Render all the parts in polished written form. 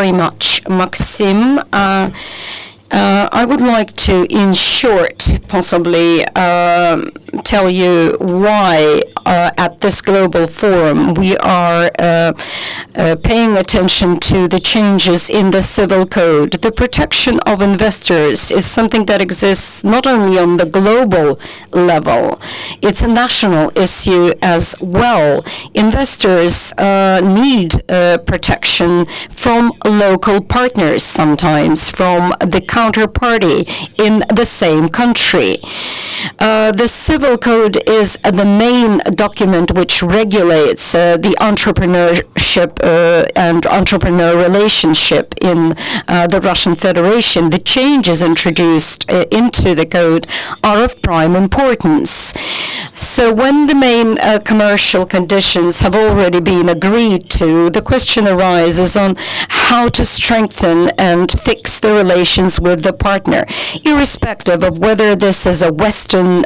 very much, Maxim. I would like to, in short, possibly tell you why at this global forum we are paying attention to the changes in the civil code. The protection of investors is something that exists not only on the global level, it's a national issue as well. Investors need protection from local partners, sometimes from the counterparty in the same country. The civil code is the main document which regulates the entrepreneurship and entrepreneur relationship in the Russian Federation. The changes introduced into the code are of prime importance. So when the main commercial conditions have already been agreed to, the question arises on how to strengthen and fix the relations with the partner, irrespective of whether this is a Western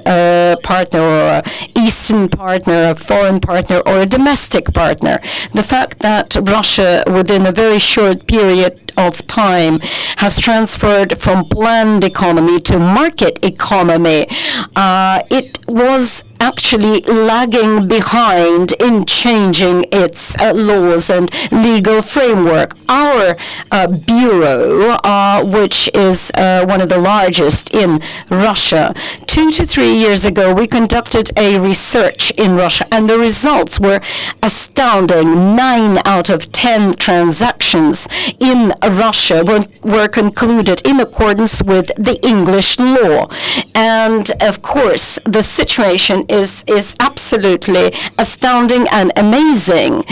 partner or an Eastern partner, a foreign partner, or a domestic partner. The fact that Russia, within a very short period of time, has transferred from planned economy to market economy, it was actually lagging behind in changing its laws and legal framework. Our bureau, which is one of the largest in Russia, 2 to 3 years ago, we conducted a research in Russia, and the results were astounding. 9 out of 10 transactions in Russia were concluded in accordance with the English law. And of course, the situation is absolutely astounding and amazing.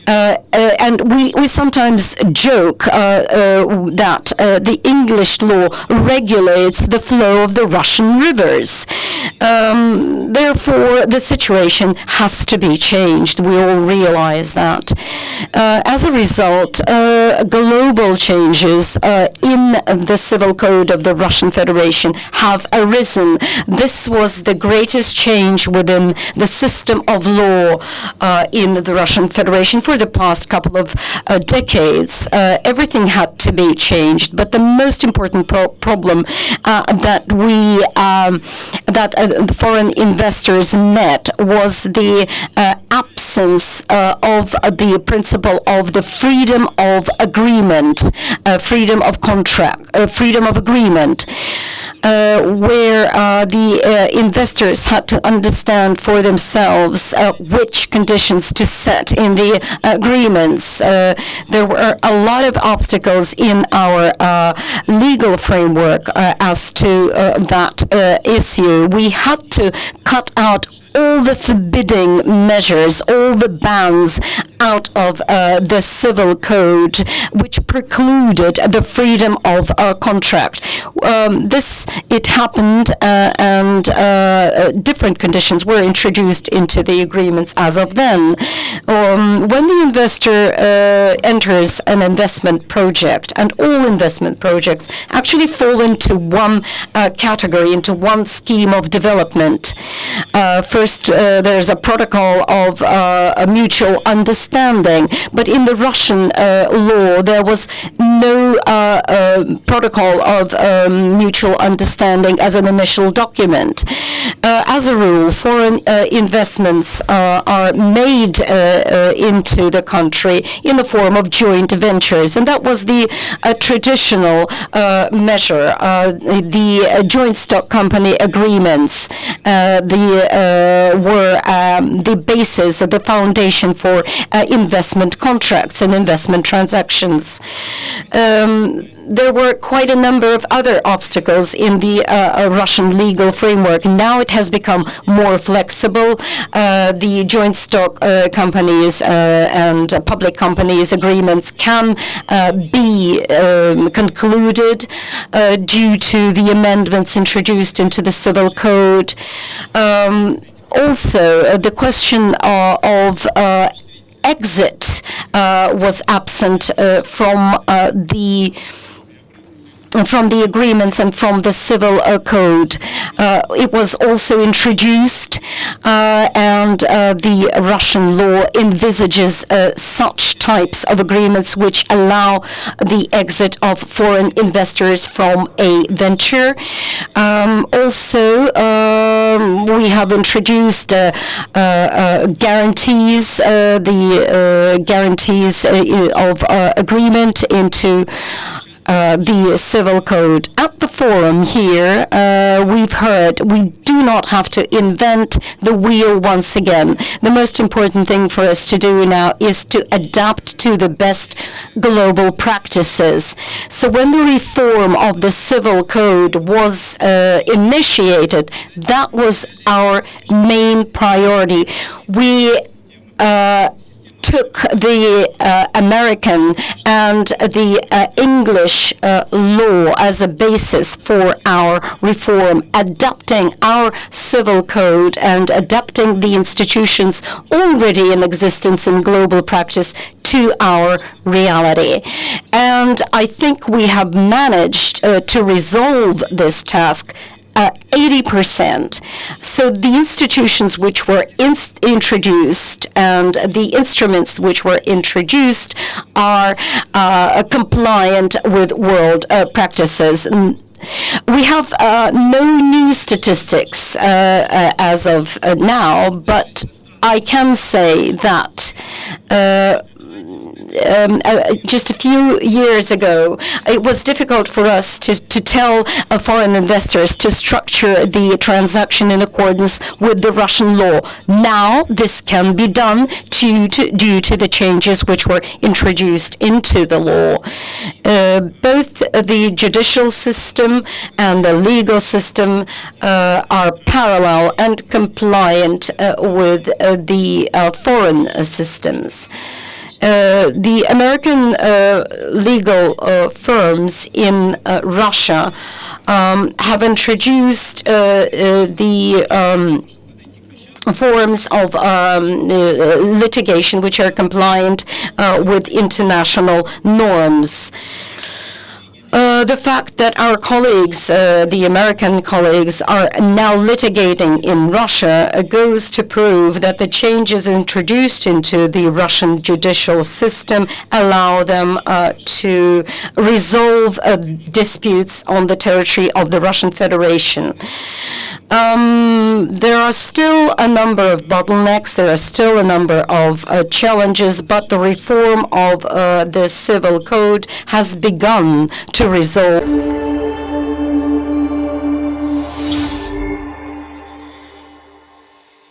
And we sometimes joke that the English law regulates the flow of the Russian rivers. Therefore, the situation has to be changed. We all realize that. As a result, global changes in the civil code of the Russian Federation have arisen. This was the greatest change within the system of law in the Russian Federation for the past couple of decades. Everything had to be changed, but the most important problem that foreign investors met was the absence of the principle of the freedom of agreement, freedom of contract, freedom of agreement, where the investors had to understand for themselves which conditions to set in the agreements. There were a lot of obstacles in our legal framework as to that issue. We had to cut out all the forbidding measures, all the bans out of the civil code, which precluded the freedom of contract. It happened, and different conditions were introduced into the agreements as of then. When the investor enters an investment project, and all investment projects actually fall into one category, into one scheme of development. First, there's a protocol of a mutual understanding, but in the Russian law, there was no protocol of mutual understanding as an initial document. As a rule, foreign investments are made into the country in the form of joint ventures, and that was the traditional measure. The joint stock company agreements, were the basis, the foundation for investment contracts and investment transactions. There were quite a number of other obstacles in the Russian legal framework. Now it has become more flexible. The joint stock companies and public companies agreements can be concluded due to the amendments introduced into the civil code. Also, the question of exit was absent from the from the agreements and from the civil code. It was also introduced, and the Russian law envisages such types of agreements which allow the exit of foreign investors from a venture. Also, we have introduced guarantees, the guarantees of agreement into the civil code. At the forum here, we've heard we do not have to invent the wheel once again. The most important thing for us to do now is to adapt to the best global practices. So when the reform of the civil code was initiated, that was our main priority. We took the American and the English law as a basis for our reform, adapting our civil code and adapting the institutions already in existence in global practice to our reality. And I think we have managed to resolve this task 80%. So the institutions which were introduced and the instruments which were introduced are compliant with world practices. We have no new statistics as of now, but I can say that just a few years ago, it was difficult for us to tell foreign investors to structure the transaction in accordance with the Russian law. Now this can be done due to the changes which were introduced into the law. Both the judicial system and the legal system are parallel and compliant with the foreign systems. The American legal firms in Russia have introduced the forms of litigation which are compliant with international norms. The fact that our colleagues, the American colleagues, are now litigating in Russia goes to prove that the changes introduced into the Russian judicial system allow them to resolve disputes on the territory of the Russian Federation. There are still a number of bottlenecks, there are still a number of challenges, but the reform of the civil code has begun to resolve